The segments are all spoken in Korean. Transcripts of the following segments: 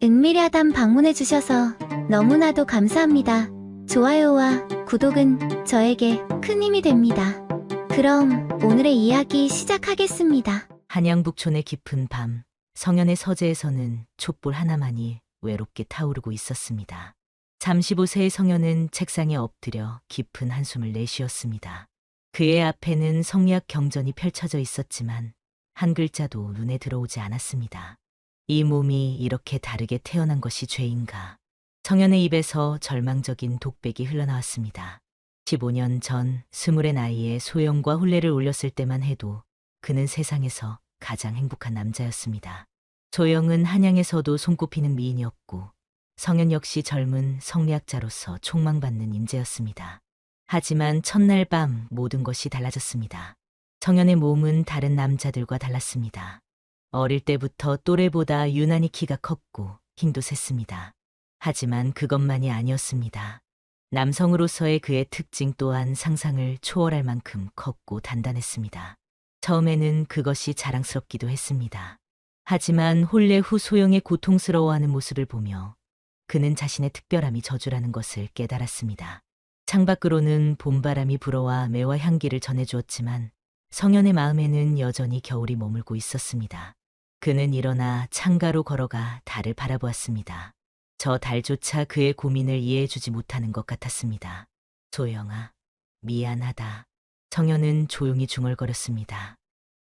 은밀야담 방문해주셔서 너무나도 감사합니다. 좋아요와 구독은 저에게 큰 힘이 됩니다. 그럼 오늘의 이야기 시작하겠습니다. 한양북촌의 깊은 밤, 성현의 서재에서는 촛불 하나만이 외롭게 타오르고 있었습니다. 35세의 성현은 책상에 엎드려 깊은 한숨을 내쉬었습니다. 그의 앞에는 성리학 경전이 펼쳐져 있었지만 한 글자도 눈에 들어오지 않았습니다. 이 몸이 이렇게 다르게 태어난 것이 죄인가? 성현의 입에서 절망적인 독백이 흘러나왔습니다. 15년 전 20의 나이에 소영과 혼례를 올렸을 때만 해도 그는 세상에서 가장 행복한 남자였습니다. 소영은 한양에서도 손꼽히는 미인이었고 성현 역시 젊은 성리학자로서 촉망받는 인재였습니다. 하지만 첫날 밤 모든 것이 달라졌습니다. 성현의 몸은 다른 남자들과 달랐습니다. 어릴 때부터 또래보다 유난히 키가 컸고 힘도 셌습니다. 하지만 그것만이 아니었습니다. 남성으로서의 그의 특징 또한 상상을 초월할 만큼 컸고 단단했습니다. 처음에는 그것이 자랑스럽기도 했습니다. 하지만 혼례 후 소영의 고통스러워하는 모습을 보며 그는 자신의 특별함이 저주라는 것을 깨달았습니다. 창밖으로는 봄바람이 불어와 매화 향기를 전해주었지만 성현의 마음에는 여전히 겨울이 머물고 있었습니다. 그는 일어나 창가로 걸어가 달을 바라보았습니다. 저 달조차 그의 고민을 이해해주지 못하는 것 같았습니다. 소영아, 미안하다. 성현은 조용히 중얼거렸습니다.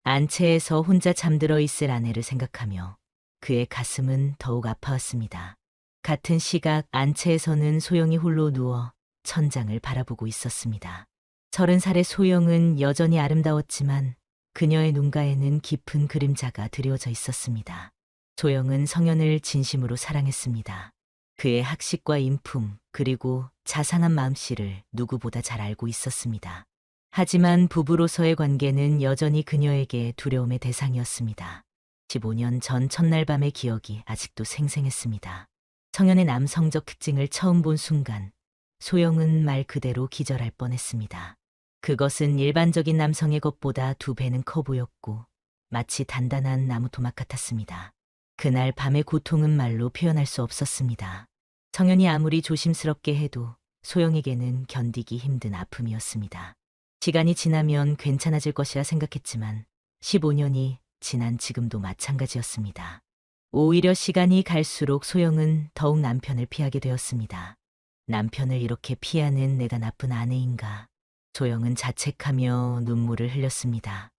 안채에서 혼자 잠들어 있을 아내를 생각하며 그의 가슴은 더욱 아파왔습니다. 같은 시각 안채에서는 소영이 홀로 누워 천장을 바라보고 있었습니다. 30살의 소영은 여전히 아름다웠지만 그녀의 눈가에는 깊은 그림자가 드리워져 있었습니다. 소영은 성현을 진심으로 사랑했습니다. 그의 학식과 인품 그리고 자상한 마음씨를 누구보다 잘 알고 있었습니다. 하지만 부부로서의 관계는 여전히 그녀에게 두려움의 대상이었습니다. 15년 전 첫날 밤의 기억이 아직도 생생했습니다. 성현의 남성적 특징을 처음 본 순간 소영은 말 그대로 기절할 뻔했습니다. 그것은 일반적인 남성의 것보다 2배는 커 보였고 마치 단단한 나무 토막 같았습니다. 그날 밤의 고통은 말로 표현할 수 없었습니다. 성현이 아무리 조심스럽게 해도 소영에게는 견디기 힘든 아픔이었습니다. 시간이 지나면 괜찮아질 것이라 생각했지만 15년이 지난 지금도 마찬가지였습니다. 오히려 시간이 갈수록 소영은 더욱 남편을 피하게 되었습니다. 남편을 이렇게 피하는 내가 나쁜 아내인가? 소영은 자책하며 눈물을 흘렸습니다.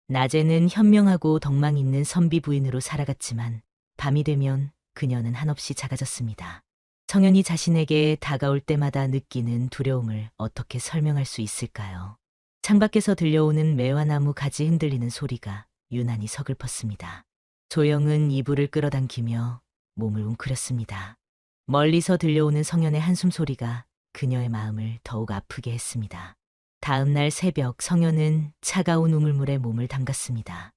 낮에는 현명하고 덕망 있는 선비 부인으로 살아갔지만 밤이 되면 그녀는 한없이 작아졌습니다. 성현이 자신에게 다가올 때마다 느끼는 두려움을 어떻게 설명할 수 있을까요? 창밖에서 들려오는 매화나무 가지 흔들리는 소리가 유난히 서글펐습니다. 소영은 이불을 끌어당기며 몸을 웅크렸습니다. 멀리서 들려오는 성현의 한숨 소리가 그녀의 마음을 더욱 아프게 했습니다. 다음 날 새벽 성현은 차가운 우물물에 몸을 담갔습니다.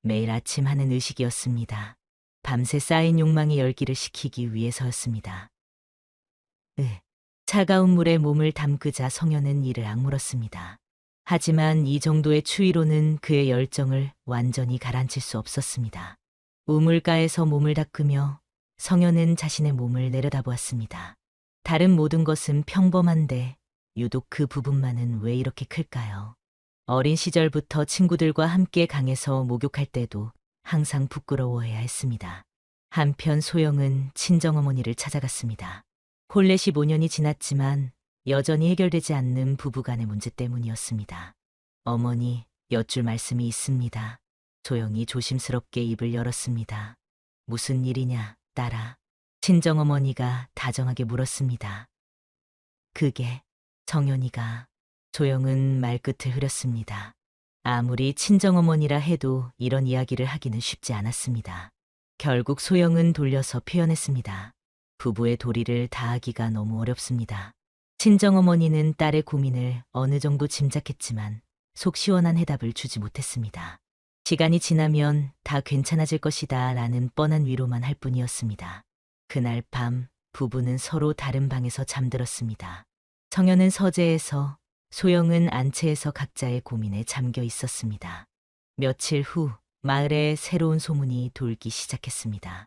매일 아침 하는 의식이었습니다. 밤새 쌓인 욕망의 열기를 식히기 위해서였습니다. 차가운 물에 몸을 담그자 성현은 이를 악물었습니다. 하지만 이 정도의 추위로는 그의 열정을 완전히 가라앉힐 수 없었습니다. 우물가에서 몸을 닦으며 성현은 자신의 몸을 내려다보았습니다. 다른 모든 것은 평범한데 유독 그 부분만은 왜 이렇게 클까요? 어린 시절부터 친구들과 함께 강에서 목욕할 때도 항상 부끄러워해야 했습니다. 한편 소영은 친정어머니를 찾아갔습니다. 혼례 15년이 지났지만 여전히 해결되지 않는 부부간의 문제 때문이었습니다. 어머니, 여쭐 말씀이 있습니다. 소영이 조심스럽게 입을 열었습니다. 무슨 일이냐, 딸아? 친정어머니가 다정하게 물었습니다. 그게 성현이가. 소영은 말끝을 흐렸습니다. 아무리 친정어머니라 해도 이런 이야기를 하기는 쉽지 않았습니다. 결국 소영은 돌려서 표현했습니다. 부부의 도리를 다하기가 너무 어렵습니다. 친정어머니는 딸의 고민을 어느 정도 짐작했지만 속 시원한 해답을 주지 못했습니다. 시간이 지나면 다 괜찮아질 것이다 라는 뻔한 위로만 할 뿐이었습니다. 그날 밤 부부는 서로 다른 방에서 잠들었습니다. 성현은 서재에서, 소영은 안채에서 각자의 고민에 잠겨 있었습니다. 며칠 후 마을에 새로운 소문이 돌기 시작했습니다.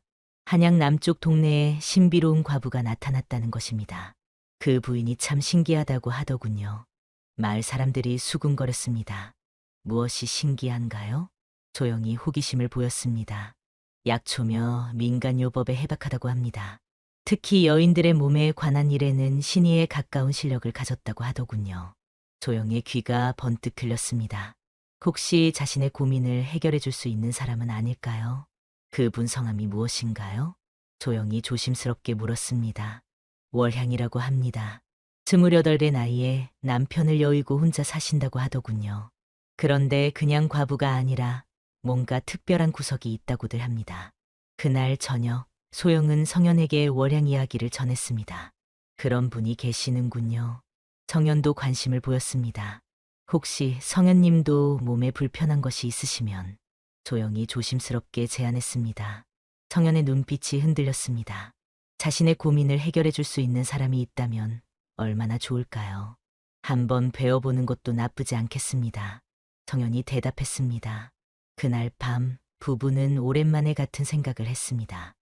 한양 남쪽 동네에 신비로운 과부가 나타났다는 것입니다. 그 부인이 참 신기하다고 하더군요. 마을 사람들이 수군거렸습니다. 무엇이 신기한가요? 조용히 호기심을 보였습니다. 약초며 민간요법에 해박하다고 합니다. 특히 여인들의 몸에 관한 일에는 신의에 가까운 실력을 가졌다고 하더군요. 조용의 귀가 번뜩 들렸습니다. 혹시 자신의 고민을 해결해 줄 수 있는 사람은 아닐까요? 그분 성함이 무엇인가요? 조용히 조심스럽게 물었습니다. 월향이라고 합니다. 28의 나이에 남편을 여의고 혼자 사신다고 하더군요. 그런데 그냥 과부가 아니라 뭔가 특별한 구석이 있다고들 합니다. 그날 저녁 소영은 성현에게 월향 이야기를 전했습니다. 그런 분이 계시는군요. 성현도 관심을 보였습니다. 혹시 성현님도 몸에 불편한 것이 있으시면 조용히 조심스럽게 제안했습니다. 성현의 눈빛이 흔들렸습니다. 자신의 고민을 해결해 줄 수 있는 사람이 있다면 얼마나 좋을까요? 한번 배워보는 것도 나쁘지 않겠습니다. 성현이 대답했습니다. 그날 밤 부부는 오랜만에 같은 생각을 했습니다.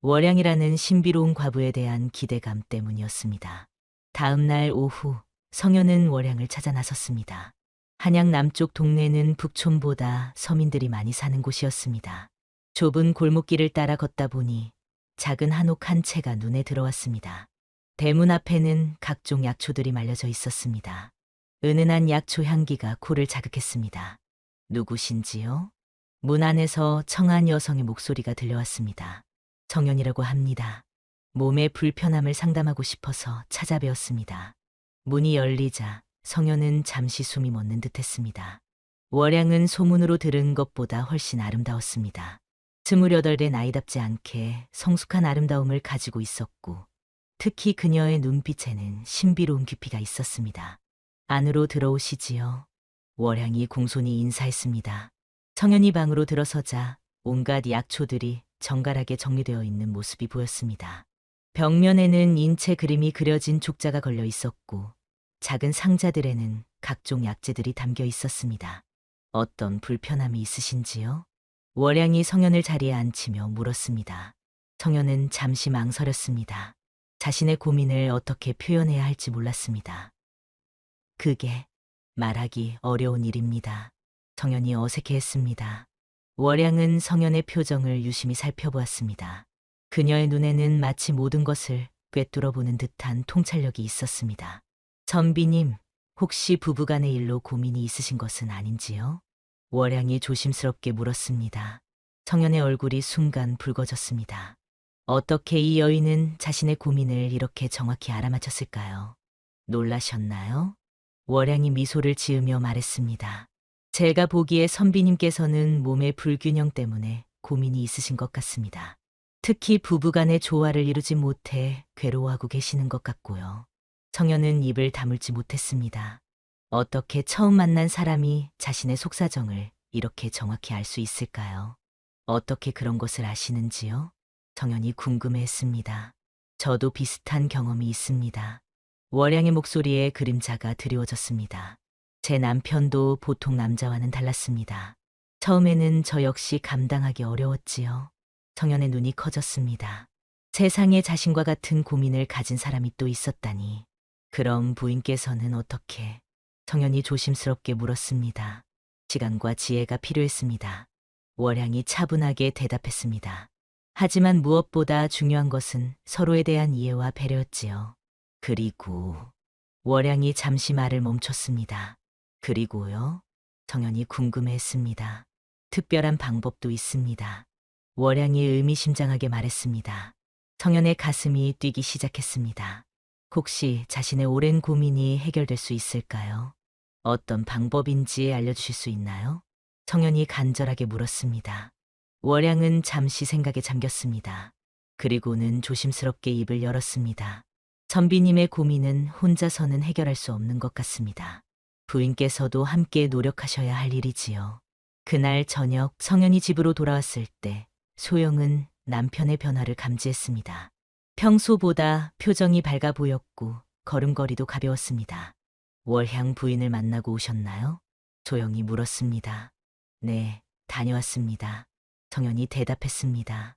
월양이라는 신비로운 과부에 대한 기대감 때문이었습니다. 다음 날 오후 성현은 월양을 찾아 나섰습니다. 한양 남쪽 동네는 북촌보다 서민들이 많이 사는 곳이었습니다. 좁은 골목길을 따라 걷다 보니 작은 한옥 한 채가 눈에 들어왔습니다. 대문 앞에는 각종 약초들이 말려져 있었습니다. 은은한 약초 향기가 코를 자극했습니다. 누구신지요? 문 안에서 청한 여성의 목소리가 들려왔습니다. 정연이라고 합니다. 몸의 불편함을 상담하고 싶어서 찾아뵈었습니다. 문이 열리자 성현은 잠시 숨이 멎는 듯했습니다. 월양은 소문으로 들은 것보다 훨씬 아름다웠습니다. 28의 나이답지 않게 성숙한 아름다움을 가지고 있었고 특히 그녀의 눈빛에는 신비로운 깊이가 있었습니다. 안으로 들어오시지요. 월양이 공손히 인사했습니다. 성현이 방으로 들어서자 온갖 약초들이 정갈하게 정리되어 있는 모습이 보였습니다. 벽면에는 인체 그림이 그려진 족자가 걸려 있었고 작은 상자들에는 각종 약재들이 담겨 있었습니다. 어떤 불편함이 있으신지요? 월양이 성현을 자리에 앉히며 물었습니다. 성현은 잠시 망설였습니다. 자신의 고민을 어떻게 표현해야 할지 몰랐습니다. 그게 말하기 어려운 일입니다. 성현이 어색해했습니다. 월양은 성현의 표정을 유심히 살펴보았습니다. 그녀의 눈에는 마치 모든 것을 꿰뚫어보는 듯한 통찰력이 있었습니다. 선비님, 혹시 부부간의 일로 고민이 있으신 것은 아닌지요? 월양이 조심스럽게 물었습니다. 성현의 얼굴이 순간 붉어졌습니다. 어떻게 이 여인은 자신의 고민을 이렇게 정확히 알아맞혔을까요? 놀라셨나요? 월양이 미소를 지으며 말했습니다. 제가 보기에 선비님께서는 몸의 불균형 때문에 고민이 있으신 것 같습니다. 특히 부부간의 조화를 이루지 못해 괴로워하고 계시는 것 같고요. 성현은 입을 다물지 못했습니다. 어떻게 처음 만난 사람이 자신의 속사정을 이렇게 정확히 알 수 있을까요? 어떻게 그런 것을 아시는지요? 성현이 궁금해했습니다. 저도 비슷한 경험이 있습니다. 월양의 목소리에 그림자가 드리워졌습니다. 제 남편도 보통 남자와는 달랐습니다. 처음에는 저 역시 감당하기 어려웠지요. 성현의 눈이 커졌습니다. 세상에 자신과 같은 고민을 가진 사람이 또 있었다니. 그럼 부인께서는 어떻게? 성현이 조심스럽게 물었습니다. 시간과 지혜가 필요했습니다. 월양이 차분하게 대답했습니다. 하지만 무엇보다 중요한 것은 서로에 대한 이해와 배려였지요. 그리고 월양이 잠시 말을 멈췄습니다. 그리고요? 성현이 궁금해했습니다. 특별한 방법도 있습니다. 월양이 의미심장하게 말했습니다. 성현의 가슴이 뛰기 시작했습니다. 혹시 자신의 오랜 고민이 해결될 수 있을까요? 어떤 방법인지 알려주실 수 있나요? 성현이 간절하게 물었습니다. 월양은 잠시 생각에 잠겼습니다. 그리고는 조심스럽게 입을 열었습니다. 선비님의 고민은 혼자서는 해결할 수 없는 것 같습니다. 부인께서도 함께 노력하셔야 할 일이지요. 그날 저녁 성현이 집으로 돌아왔을 때 소영은 남편의 변화를 감지했습니다. 평소보다 표정이 밝아 보였고 걸음걸이도 가벼웠습니다. 월향 부인을 만나고 오셨나요? 조용히 물었습니다. 네, 다녀왔습니다. 성현이 대답했습니다.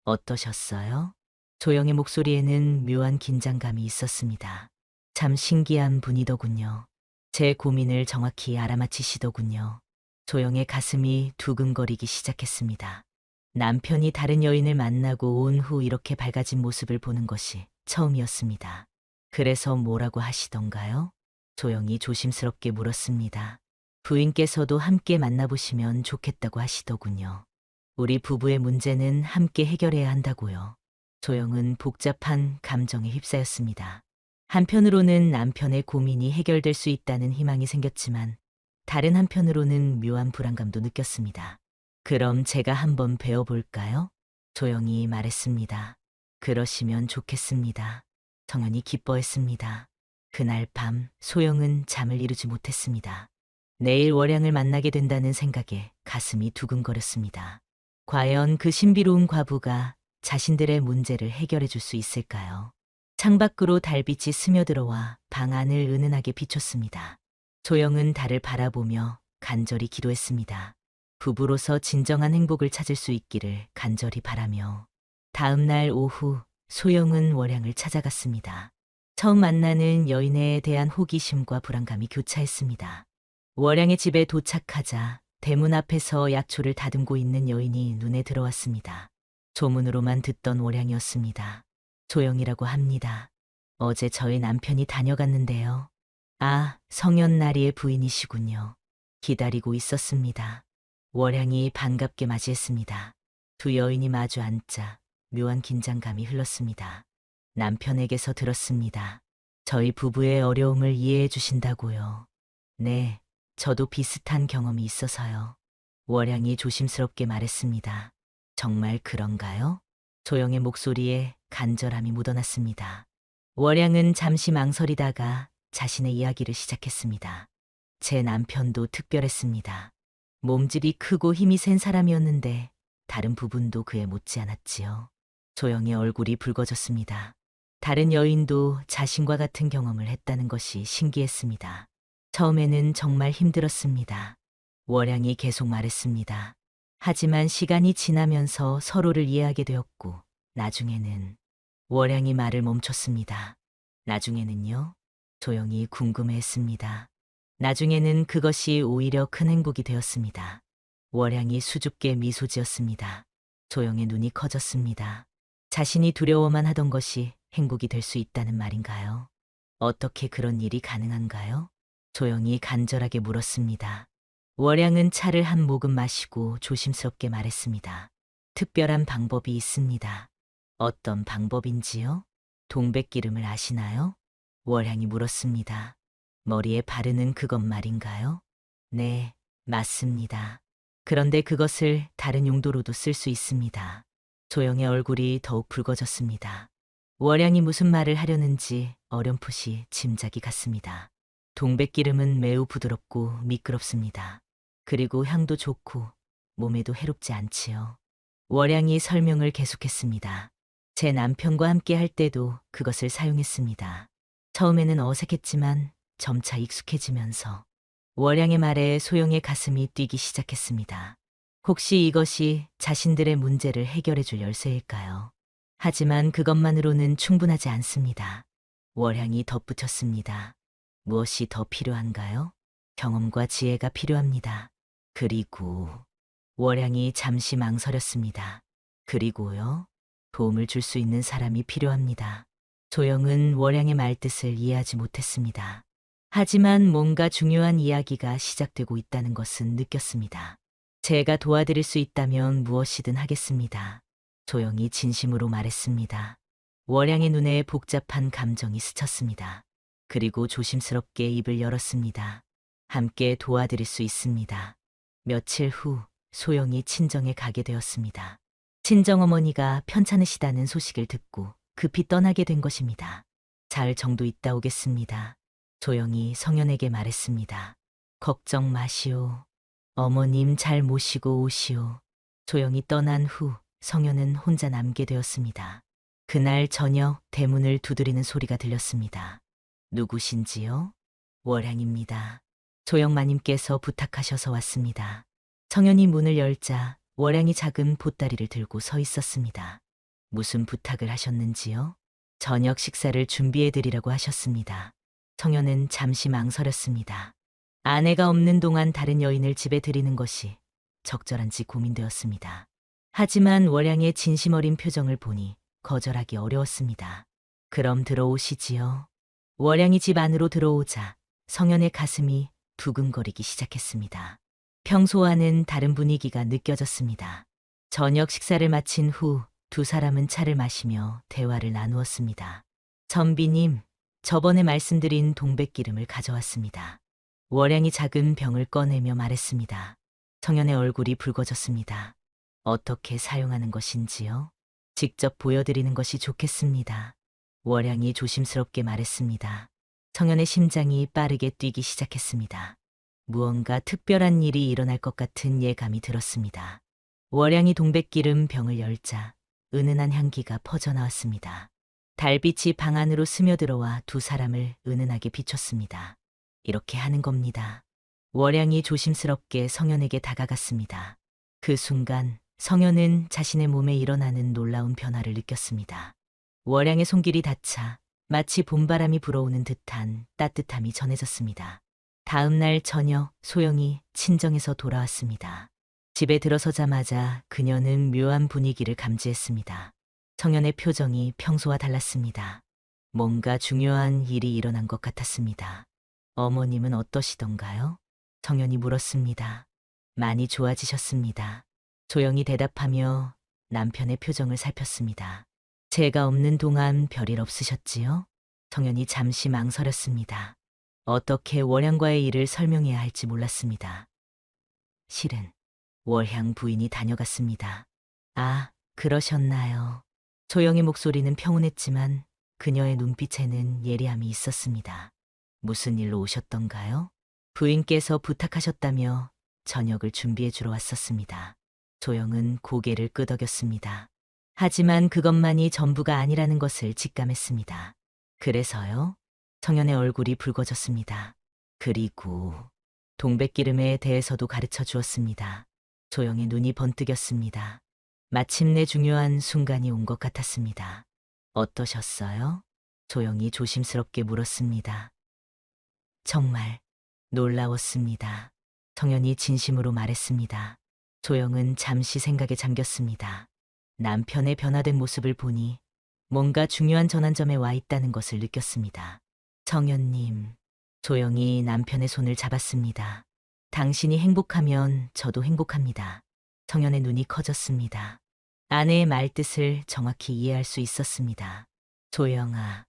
어떠셨어요? 조영의 목소리에는 묘한 긴장감이 있었습니다. 참 신기한 분이더군요. 제 고민을 정확히 알아맞히시더군요. 조영의 가슴이 두근거리기 시작했습니다. 남편이 다른 여인을 만나고 온 후 이렇게 밝아진 모습을 보는 것이 처음이었습니다. 그래서 뭐라고 하시던가요? 조영이 조심스럽게 물었습니다. 부인께서도 함께 만나보시면 좋겠다고 하시더군요. 우리 부부의 문제는 함께 해결해야 한다고요. 조영은 복잡한 감정에 휩싸였습니다. 한편으로는 남편의 고민이 해결될 수 있다는 희망이 생겼지만 다른 한편으로는 묘한 불안감도 느꼈습니다. 그럼 제가 한번 배워볼까요? 조영이 말했습니다. 그러시면 좋겠습니다. 성현이 기뻐했습니다. 그날 밤 소영은 잠을 이루지 못했습니다. 내일 월양을 만나게 된다는 생각에 가슴이 두근거렸습니다. 과연 그 신비로운 과부가 자신들의 문제를 해결해 줄 수 있을까요? 창밖으로 달빛이 스며들어와 방 안을 은은하게 비췄습니다. 조영은 달을 바라보며 간절히 기도했습니다. 부부로서 진정한 행복을 찾을 수 있기를 간절히 바라며 다음 날 오후 소영은 월양을 찾아갔습니다. 처음 만나는 여인에 대한 호기심과 불안감이 교차했습니다. 월양의 집에 도착하자 대문 앞에서 약초를 다듬고 있는 여인이 눈에 들어왔습니다. 조문으로만 듣던 월양이었습니다. 조영이라고 합니다. 어제 저희 남편이 다녀갔는데요. 아, 성현나리의 부인이시군요. 기다리고 있었습니다. 월양이 반갑게 맞이했습니다. 두 여인이 마주 앉자 묘한 긴장감이 흘렀습니다. 남편에게서 들었습니다. 저희 부부의 어려움을 이해해 주신다고요. 네, 저도 비슷한 경험이 있어서요. 월양이 조심스럽게 말했습니다. 정말 그런가요? 조영의 목소리에 간절함이 묻어났습니다. 월양은 잠시 망설이다가 자신의 이야기를 시작했습니다. 제 남편도 특별했습니다. 몸집이 크고 힘이 센 사람이었는데 다른 부분도 그에 못지않았지요. 조영의 얼굴이 붉어졌습니다. 다른 여인도 자신과 같은 경험을 했다는 것이 신기했습니다. 처음에는 정말 힘들었습니다. 월양이 계속 말했습니다. 하지만 시간이 지나면서 서로를 이해하게 되었고 나중에는 월양이 말을 멈췄습니다. 나중에는요? 조영이 궁금해했습니다. 나중에는 그것이 오히려 큰 행복이 되었습니다. 월양이 수줍게 미소 지었습니다. 조영의 눈이 커졌습니다. 자신이 두려워만 하던 것이 행복이 될 수 있다는 말인가요? 어떻게 그런 일이 가능한가요? 조영이 간절하게 물었습니다. 월양은 차를 한 모금 마시고 조심스럽게 말했습니다. 특별한 방법이 있습니다. 어떤 방법인지요? 동백기름을 아시나요? 월양이 물었습니다. 머리에 바르는 그것 말인가요? 네, 맞습니다. 그런데 그것을 다른 용도로도 쓸 수 있습니다. 조영의 얼굴이 더욱 붉어졌습니다. 월양이 무슨 말을 하려는지 어렴풋이 짐작이 갔습니다. 동백기름은 매우 부드럽고 미끄럽습니다. 그리고 향도 좋고 몸에도 해롭지 않지요. 월양이 설명을 계속했습니다. 제 남편과 함께 할 때도 그것을 사용했습니다. 처음에는 어색했지만 점차 익숙해지면서 월양의 말에 소영의 가슴이 뛰기 시작했습니다. 혹시 이것이 자신들의 문제를 해결해 줄 열쇠일까요? 하지만 그것만으로는 충분하지 않습니다. 월양이 덧붙였습니다. 무엇이 더 필요한가요? 경험과 지혜가 필요합니다. 그리고 월양이 잠시 망설였습니다. 그리고요? 도움을 줄 수 있는 사람이 필요합니다. 조영은 월양의 말뜻을 이해하지 못했습니다. 하지만 뭔가 중요한 이야기가 시작되고 있다는 것은 느꼈습니다. 제가 도와드릴 수 있다면 무엇이든 하겠습니다. 조영이 진심으로 말했습니다. 월양의 눈에 복잡한 감정이 스쳤습니다. 그리고 조심스럽게 입을 열었습니다. 함께 도와드릴 수 있습니다. 며칠 후 소영이 친정에 가게 되었습니다. 친정어머니가 편찮으시다는 소식을 듣고 급히 떠나게 된 것입니다. 잘 정도 있다 오겠습니다. 조영이 성현에게 말했습니다. 걱정 마시오. 어머님 잘 모시고 오시오. 조영이 떠난 후 성현은 혼자 남게 되었습니다. 그날 저녁 대문을 두드리는 소리가 들렸습니다. 누구신지요? 월양입니다. 조영마님께서 부탁하셔서 왔습니다. 성현이 문을 열자 월양이 작은 보따리를 들고 서 있었습니다. 무슨 부탁을 하셨는지요? 저녁 식사를 준비해드리라고 하셨습니다. 성현은 잠시 망설였습니다. 아내가 없는 동안 다른 여인을 집에 들이는 것이 적절한지 고민되었습니다. 하지만 월양의 진심 어린 표정을 보니 거절하기 어려웠습니다. 그럼 들어오시지요. 월양이 집 안으로 들어오자 성현의 가슴이 두근거리기 시작했습니다. 평소와는 다른 분위기가 느껴졌습니다. 저녁 식사를 마친 후 두 사람은 차를 마시며 대화를 나누었습니다. 선비님, 저번에 말씀드린 동백기름을 가져왔습니다. 월양이 작은 병을 꺼내며 말했습니다. 성현의 얼굴이 붉어졌습니다. 어떻게 사용하는 것인지요? 직접 보여드리는 것이 좋겠습니다. 월양이 조심스럽게 말했습니다. 성현의 심장이 빠르게 뛰기 시작했습니다. 무언가 특별한 일이 일어날 것 같은 예감이 들었습니다. 월양이 동백기름 병을 열자 은은한 향기가 퍼져나왔습니다. 달빛이 방 안으로 스며들어와 두 사람을 은은하게 비췄습니다. 이렇게 하는 겁니다. 월양이 조심스럽게 성현에게 다가갔습니다. 그 순간 성현은 자신의 몸에 일어나는 놀라운 변화를 느꼈습니다. 월양의 손길이 닿자 마치 봄바람이 불어오는 듯한 따뜻함이 전해졌습니다. 다음 날 저녁 소영이 친정에서 돌아왔습니다. 집에 들어서자마자 그녀는 묘한 분위기를 감지했습니다. 성현의 표정이 평소와 달랐습니다. 뭔가 중요한 일이 일어난 것 같았습니다. 어머님은 어떠시던가요? 성현이 물었습니다. 많이 좋아지셨습니다. 소영이 대답하며 남편의 표정을 살폈습니다. 제가 없는 동안 별일 없으셨지요? 성현이 잠시 망설였습니다. 어떻게 월향과의 일을 설명해야 할지 몰랐습니다. 실은 월향 부인이 다녀갔습니다. 아, 그러셨나요? 소영의 목소리는 평온했지만 그녀의 눈빛에는 예리함이 있었습니다. 무슨 일로 오셨던가요? 부인께서 부탁하셨다며 저녁을 준비해 주러 왔었습니다. 소영은 고개를 끄덕였습니다. 하지만 그것만이 전부가 아니라는 것을 직감했습니다. 그래서요? 성현의 얼굴이 붉어졌습니다. 그리고 동백기름에 대해서도 가르쳐 주었습니다. 소영의 눈이 번뜩였습니다. 마침내 중요한 순간이 온 것 같았습니다. 어떠셨어요? 소영이 조심스럽게 물었습니다. 정말 놀라웠습니다. 성현이 진심으로 말했습니다. 소영은 잠시 생각에 잠겼습니다. 남편의 변화된 모습을 보니 뭔가 중요한 전환점에 와 있다는 것을 느꼈습니다. 성현님, 소영이 남편의 손을 잡았습니다. 당신이 행복하면 저도 행복합니다. 성현의 눈이 커졌습니다. 아내의 말뜻을 정확히 이해할 수 있었습니다. 소영아,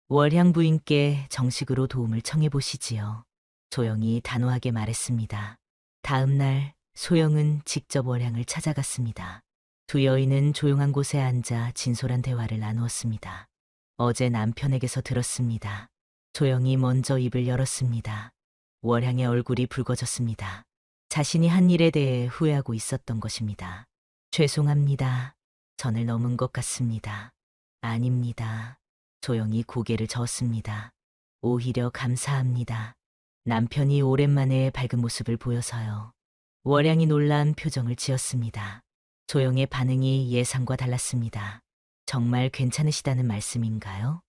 월향 부인께 정식으로 도움을 청해보시지요. 소영이 단호하게 말했습니다. 다음 날 소영은 직접 월향을 찾아갔습니다. 두 여인은 조용한 곳에 앉아 진솔한 대화를 나누었습니다. 어제 남편에게서 들었습니다. 소영이 먼저 입을 열었습니다. 월향의 얼굴이 붉어졌습니다. 자신이 한 일에 대해 후회하고 있었던 것입니다. 죄송합니다. 선을 넘은 것 같습니다. 아닙니다. 소영이 고개를 저었습니다. 오히려 감사합니다. 남편이 오랜만에 밝은 모습을 보여서요. 월향이 놀란 표정을 지었습니다. 소영의 반응이 예상과 달랐습니다. 정말 괜찮으시다는 말씀인가요?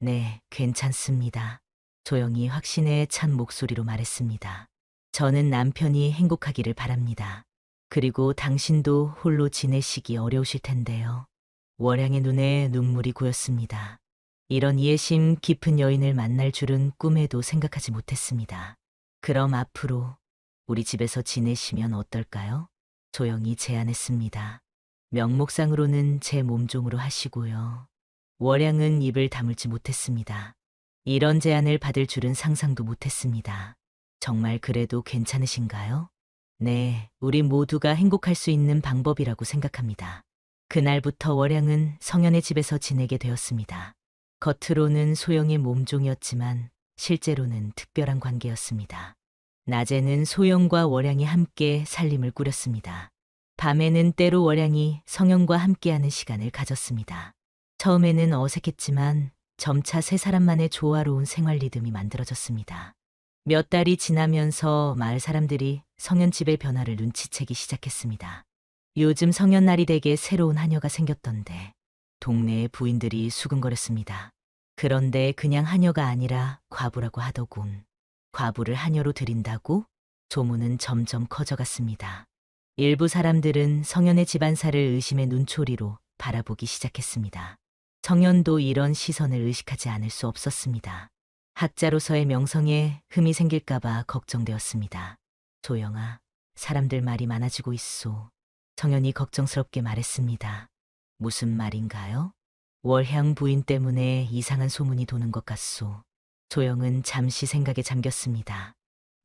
네, 괜찮습니다. 소영이 확신에 찬 목소리로 말했습니다. 저는 남편이 행복하기를 바랍니다. 그리고 당신도 홀로 지내시기 어려우실 텐데요. 월향의 눈에 눈물이 고였습니다. 이런 이해심 깊은 여인을 만날 줄은 꿈에도 생각하지 못했습니다. 그럼 앞으로 우리 집에서 지내시면 어떨까요? 소영이 제안했습니다. 명목상으로는 제 몸종으로 하시고요. 월향은 입을 다물지 못했습니다. 이런 제안을 받을 줄은 상상도 못했습니다. 정말 그래도 괜찮으신가요? 네, 우리 모두가 행복할 수 있는 방법이라고 생각합니다. 그날부터 월향은 성현의 집에서 지내게 되었습니다. 겉으로는 소영의 몸종이었지만 실제로는 특별한 관계였습니다. 낮에는 소영과 월향이 함께 살림을 꾸렸습니다. 밤에는 때로 월향이 성현과 함께하는 시간을 가졌습니다. 처음에는 어색했지만 점차 세 사람만의 조화로운 생활 리듬이 만들어졌습니다. 몇 달이 지나면서 마을 사람들이 성현 집의 변화를 눈치채기 시작했습니다. 요즘 성현 날이 되게 새로운 하녀가 생겼던데 동네의 부인들이 수근거렸습니다. 그런데 그냥 하녀가 아니라 과부라고 하더군. 과부를 하녀로 들인다고? 소문은 점점 커져갔습니다. 일부 사람들은 성현의 집안사를 의심의 눈초리로 바라보기 시작했습니다. 성현도 이런 시선을 의식하지 않을 수 없었습니다. 학자로서의 명성에 흠이 생길까봐 걱정되었습니다. 소영아, 사람들 말이 많아지고 있소. 성현이 걱정스럽게 말했습니다. 무슨 말인가요? 월향 부인 때문에 이상한 소문이 도는 것 같소. 소영은 잠시 생각에 잠겼습니다.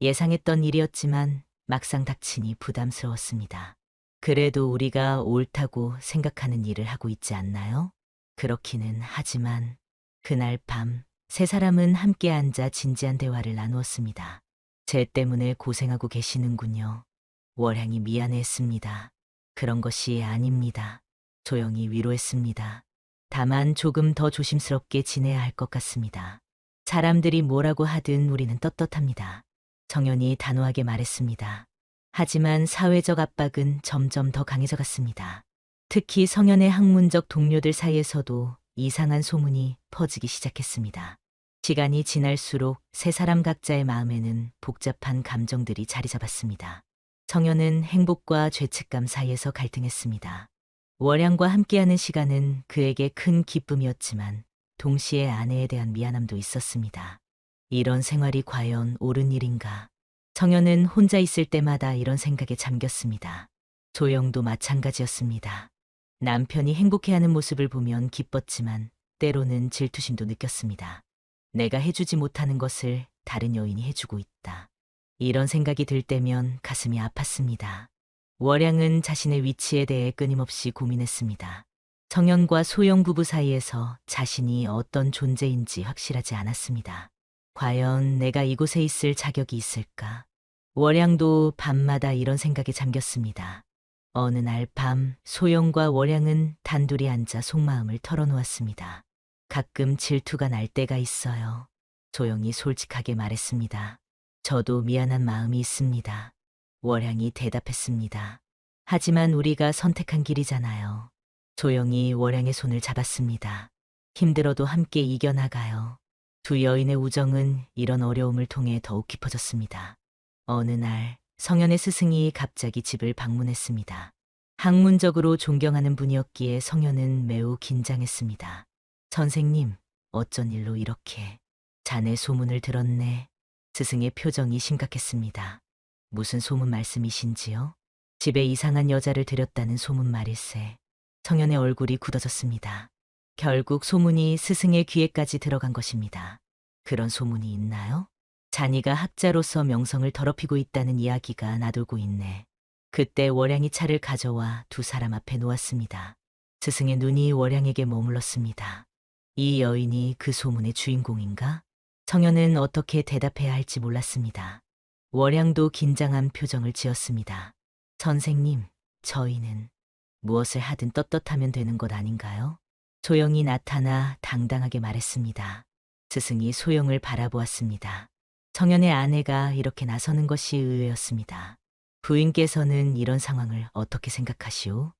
예상했던 일이었지만 막상 닥치니 부담스러웠습니다. 그래도 우리가 옳다고 생각하는 일을 하고 있지 않나요? 그렇기는 하지만 그날 밤 세 사람은 함께 앉아 진지한 대화를 나누었습니다. 제 때문에 고생하고 계시는군요. 월향이 미안해했습니다. 그런 것이 아닙니다. 소영이 위로했습니다. 다만 조금 더 조심스럽게 지내야 할 것 같습니다. 사람들이 뭐라고 하든 우리는 떳떳합니다. 정연이 단호하게 말했습니다. 하지만 사회적 압박은 점점 더 강해져 갔습니다. 특히 성현의 학문적 동료들 사이에서도 이상한 소문이 퍼지기 시작했습니다. 시간이 지날수록 세 사람 각자의 마음에는 복잡한 감정들이 자리 잡았습니다. 성현은 행복과 죄책감 사이에서 갈등했습니다. 월양과 함께하는 시간은 그에게 큰 기쁨이었지만 동시에 아내에 대한 미안함도 있었습니다. 이런 생활이 과연 옳은 일인가? 성현은 혼자 있을 때마다 이런 생각에 잠겼습니다. 소영도 마찬가지였습니다. 남편이 행복해하는 모습을 보면 기뻤지만 때로는 질투심도 느꼈습니다. 내가 해주지 못하는 것을 다른 여인이 해주고 있다. 이런 생각이 들 때면 가슴이 아팠습니다. 월양은 자신의 위치에 대해 끊임없이 고민했습니다. 성현과 소영 부부 사이에서 자신이 어떤 존재인지 확실하지 않았습니다. 과연 내가 이곳에 있을 자격이 있을까? 월양도 밤마다 이런 생각에 잠겼습니다. 어느 날 밤 소영과 월양은 단둘이 앉아 속마음을 털어놓았습니다. 가끔 질투가 날 때가 있어요. 소영이 솔직하게 말했습니다. 저도 미안한 마음이 있습니다. 월양이 대답했습니다. 하지만 우리가 선택한 길이잖아요. 소영이 월양의 손을 잡았습니다. 힘들어도 함께 이겨나가요. 두 여인의 우정은 이런 어려움을 통해 더욱 깊어졌습니다. 어느 날 성현의 스승이 갑자기 집을 방문했습니다. 학문적으로 존경하는 분이었기에 성현은 매우 긴장했습니다. 선생님, 어쩐 일로 이렇게. 자네 소문을 들었네. 스승의 표정이 심각했습니다. 무슨 소문 말씀이신지요? 집에 이상한 여자를 들였다는 소문 말일세. 성현의 얼굴이 굳어졌습니다. 결국 소문이 스승의 귀에까지 들어간 것입니다. 그런 소문이 있나요? 자니가 학자로서 명성을 더럽히고 있다는 이야기가 나돌고 있네. 그때 월양이 차를 가져와 두 사람 앞에 놓았습니다. 스승의 눈이 월양에게 머물렀습니다. 이 여인이 그 소문의 주인공인가? 성현은 어떻게 대답해야 할지 몰랐습니다. 월양도 긴장한 표정을 지었습니다. 선생님, 저희는 무엇을 하든 떳떳하면 되는 것 아닌가요? 소영이 나타나 당당하게 말했습니다. 스승이 소영을 바라보았습니다. 성현의 아내가 이렇게 나서는 것이 의외였습니다. 부인께서는 이런 상황을 어떻게 생각하시오?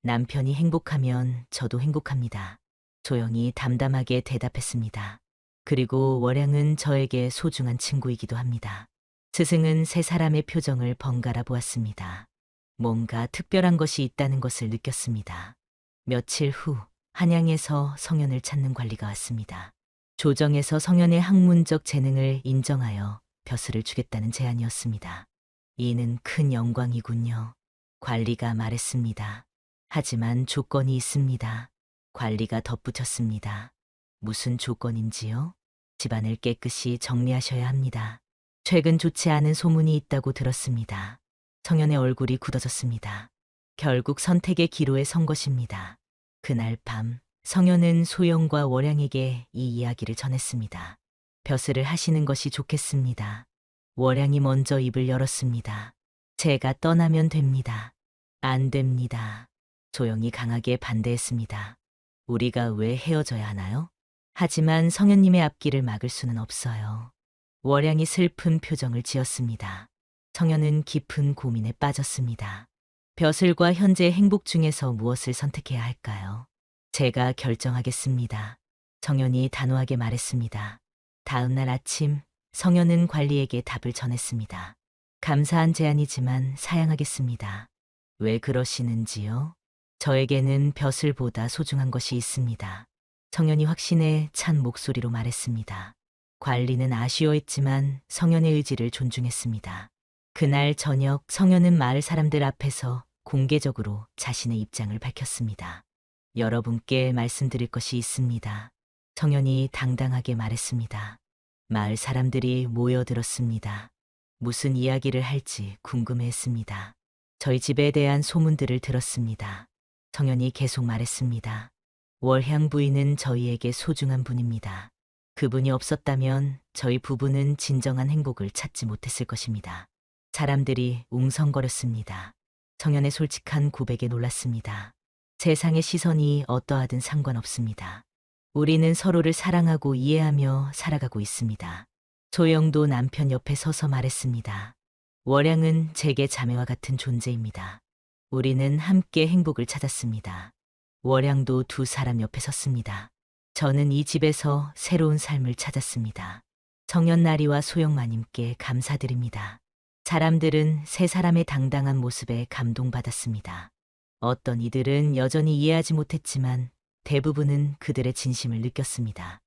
남편이 행복하면 저도 행복합니다. 소영이 담담하게 대답했습니다. 그리고 월양은 저에게 소중한 친구이기도 합니다. 스승은 세 사람의 표정을 번갈아 보았습니다. 뭔가 특별한 것이 있다는 것을 느꼈습니다. 며칠 후 한양에서 성현을 찾는 관리가 왔습니다. 조정에서 성현의 학문적 재능을 인정하여 벼슬을 주겠다는 제안이었습니다. 이는 큰 영광이군요. 관리가 말했습니다. 하지만 조건이 있습니다. 관리가 덧붙였습니다. 무슨 조건인지요? 집안을 깨끗이 정리하셔야 합니다. 최근 좋지 않은 소문이 있다고 들었습니다. 성현의 얼굴이 굳어졌습니다. 결국 선택의 기로에 선 것입니다. 그날 밤 성현은 소영과 월양에게 이 이야기를 전했습니다. 벼슬을 하시는 것이 좋겠습니다. 월양이 먼저 입을 열었습니다. 제가 떠나면 됩니다. 안 됩니다. 소영이 강하게 반대했습니다. 우리가 왜 헤어져야 하나요? 하지만 성현님의 앞길을 막을 수는 없어요. 월양이 슬픈 표정을 지었습니다. 성현은 깊은 고민에 빠졌습니다. 벼슬과 현재의 행복 중에서 무엇을 선택해야 할까요? 제가 결정하겠습니다. 정연이 단호하게 말했습니다. 다음 날 아침 성연은 관리에게 답을 전했습니다. 감사한 제안이지만 사양하겠습니다. 왜 그러시는지요? 저에게는 벼슬보다 소중한 것이 있습니다. 정연이 확신에 찬 목소리로 말했습니다. 관리는 아쉬워했지만 성연의 의지를 존중했습니다. 그날 저녁 성연은 마을 사람들 앞에서 공개적으로 자신의 입장을 밝혔습니다. 여러분께 말씀드릴 것이 있습니다. 정연이 당당하게 말했습니다. 마을 사람들이 모여들었습니다. 무슨 이야기를 할지 궁금해했습니다. 저희 집에 대한 소문들을 들었습니다. 정연이 계속 말했습니다. 월향 부인은 저희에게 소중한 분입니다. 그분이 없었다면 저희 부부는 진정한 행복을 찾지 못했을 것입니다. 사람들이 웅성거렸습니다. 정연의 솔직한 고백에 놀랐습니다. 세상의 시선이 어떠하든 상관없습니다. 우리는 서로를 사랑하고 이해하며 살아가고 있습니다. 조영도 남편 옆에 서서 말했습니다. 월양은 제게 자매와 같은 존재입니다. 우리는 함께 행복을 찾았습니다. 월양도 두 사람 옆에 섰습니다. 저는 이 집에서 새로운 삶을 찾았습니다. 정연나리와 소영마님께 감사드립니다. 사람들은 세 사람의 당당한 모습에 감동받았습니다. 어떤 이들은 여전히 이해하지 못했지만 대부분은 그들의 진심을 느꼈습니다.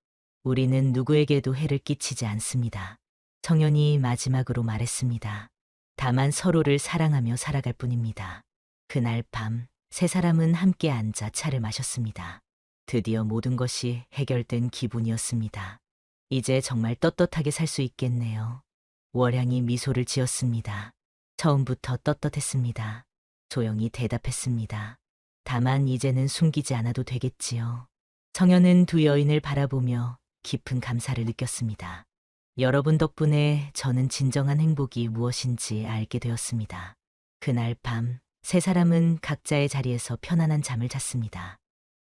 우리는 누구에게도 해를 끼치지 않습니다. 정연이 마지막으로 말했습니다. 다만 서로를 사랑하며 살아갈 뿐입니다. 그날 밤 세 사람은 함께 앉아 차를 마셨습니다. 드디어 모든 것이 해결된 기분이었습니다. 이제 정말 떳떳하게 살 수 있겠네요. 월향이 미소를 지었습니다. 처음부터 떳떳했습니다. 조용히 대답했습니다. 다만 이제는 숨기지 않아도 되겠지요. 정연은 두 여인을 바라보며 깊은 감사를 느꼈습니다. 여러분 덕분에 저는 진정한 행복이 무엇인지 알게 되었습니다. 그날 밤 세 사람은 각자의 자리에서 편안한 잠을 잤습니다.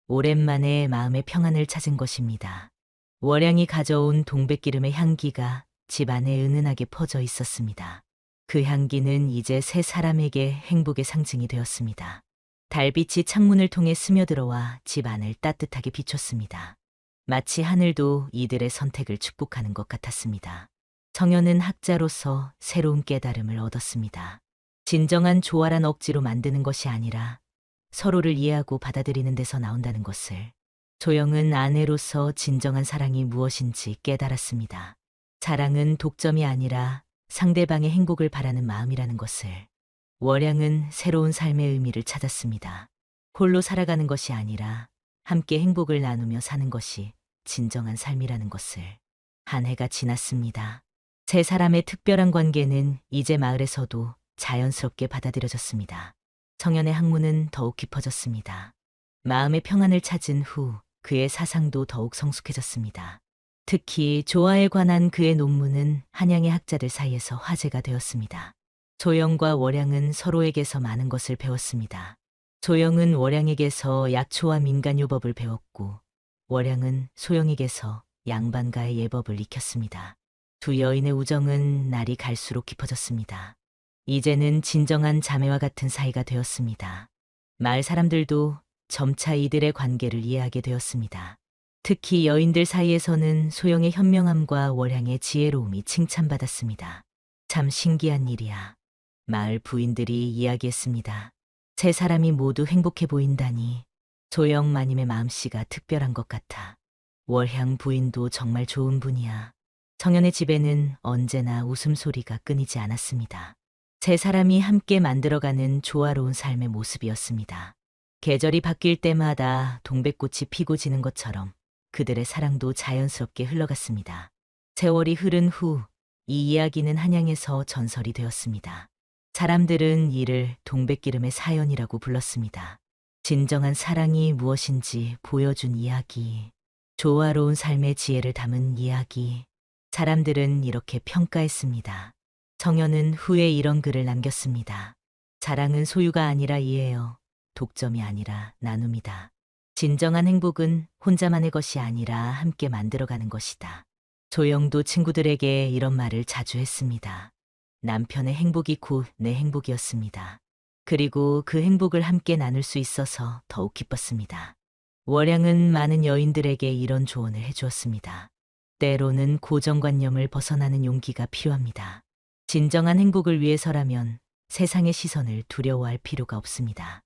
오랜만에 마음의 평안을 찾은 것입니다. 월양이 가져온 동백기름의 향기가 집 안에 은은하게 퍼져 있었습니다. 그 향기는 이제 세 사람에게 행복의 상징이 되었습니다. 달빛이 창문을 통해 스며들어와 집 안을 따뜻하게 비췄습니다. 마치 하늘도 이들의 선택을 축복하는 것 같았습니다. 정연은 학자로서 새로운 깨달음을 얻었습니다. 진정한 조화란 억지로 만드는 것이 아니라 서로를 이해하고 받아들이는 데서 나온다는 것을. 조영은 아내로서 진정한 사랑이 무엇인지 깨달았습니다. 사랑은 독점이 아니라 상대방의 행복을 바라는 마음이라는 것을. 월양은 새로운 삶의 의미를 찾았습니다. 홀로 살아가는 것이 아니라 함께 행복을 나누며 사는 것이 진정한 삶이라는 것을. 한 해가 지났습니다. 세 사람의 특별한 관계는 이제 마을에서도 자연스럽게 받아들여졌습니다. 정연의 학문은 더욱 깊어졌습니다. 마음의 평안을 찾은 후 그의 사상도 더욱 성숙해졌습니다. 특히 조화에 관한 그의 논문은 한양의 학자들 사이에서 화제가 되었습니다. 조영과 월양은 서로에게서 많은 것을 배웠습니다. 조영은 월양에게서 약초와 민간요법을 배웠고 월양은 소영에게서 양반가의 예법을 익혔습니다. 두 여인의 우정은 날이 갈수록 깊어졌습니다. 이제는 진정한 자매와 같은 사이가 되었습니다. 마을 사람들도 점차 이들의 관계를 이해하게 되었습니다. 특히 여인들 사이에서는 소영의 현명함과 월향의 지혜로움이 칭찬받았습니다. 참 신기한 일이야. 마을 부인들이 이야기했습니다. 세 사람이 모두 행복해 보인다니. 소영 마님의 마음씨가 특별한 것 같아. 월향 부인도 정말 좋은 분이야. 정연의 집에는 언제나 웃음소리가 끊이지 않았습니다. 세 사람이 함께 만들어가는 조화로운 삶의 모습이었습니다. 계절이 바뀔 때마다 동백꽃이 피고 지는 것처럼 그들의 사랑도 자연스럽게 흘러갔습니다. 세월이 흐른 후 이 이야기는 한양에서 전설이 되었습니다. 사람들은 이를 동백기름의 사연이라고 불렀습니다. 진정한 사랑이 무엇인지 보여준 이야기, 조화로운 삶의 지혜를 담은 이야기. 사람들은 이렇게 평가했습니다. 정연은 후에 이런 글을 남겼습니다. 사랑은 소유가 아니라 이해요. 독점이 아니라 나눔이다. 진정한 행복은 혼자만의 것이 아니라 함께 만들어가는 것이다. 조영도 친구들에게 이런 말을 자주 했습니다. 남편의 행복이 곧 내 행복이었습니다. 그리고 그 행복을 함께 나눌 수 있어서 더욱 기뻤습니다. 월양은 많은 여인들에게 이런 조언을 해주었습니다. 때로는 고정관념을 벗어나는 용기가 필요합니다. 진정한 행복을 위해서라면 세상의 시선을 두려워할 필요가 없습니다.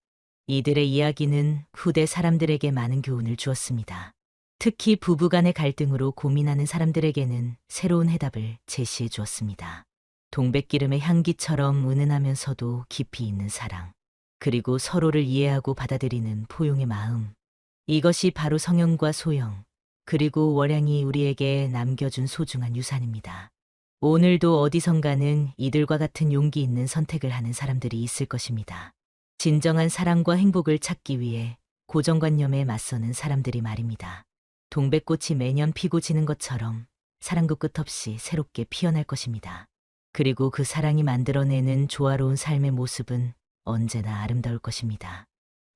이들의 이야기는 후대 사람들에게 많은 교훈을 주었습니다. 특히 부부간의 갈등으로 고민하는 사람들에게는 새로운 해답을 제시해 주었습니다. 동백기름의 향기처럼 은은하면서도 깊이 있는 사랑, 그리고 서로를 이해하고 받아들이는 포용의 마음. 이것이 바로 성현과 소영, 그리고 월양이 우리에게 남겨준 소중한 유산입니다. 오늘도 어디선가는 이들과 같은 용기 있는 선택을 하는 사람들이 있을 것입니다. 진정한 사랑과 행복을 찾기 위해 고정관념에 맞서는 사람들이 말입니다. 동백꽃이 매년 피고 지는 것처럼 사랑도 끝없이 새롭게 피어날 것입니다. 그리고 그 사랑이 만들어내는 조화로운 삶의 모습은 언제나 아름다울 것입니다.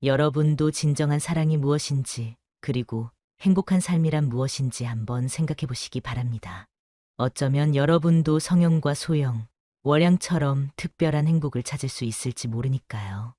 여러분도 진정한 사랑이 무엇인지, 그리고 행복한 삶이란 무엇인지 한번 생각해 보시기 바랍니다. 어쩌면 여러분도 성현과 소영, 월양처럼 특별한 행복을 찾을 수 있을지 모르니까요.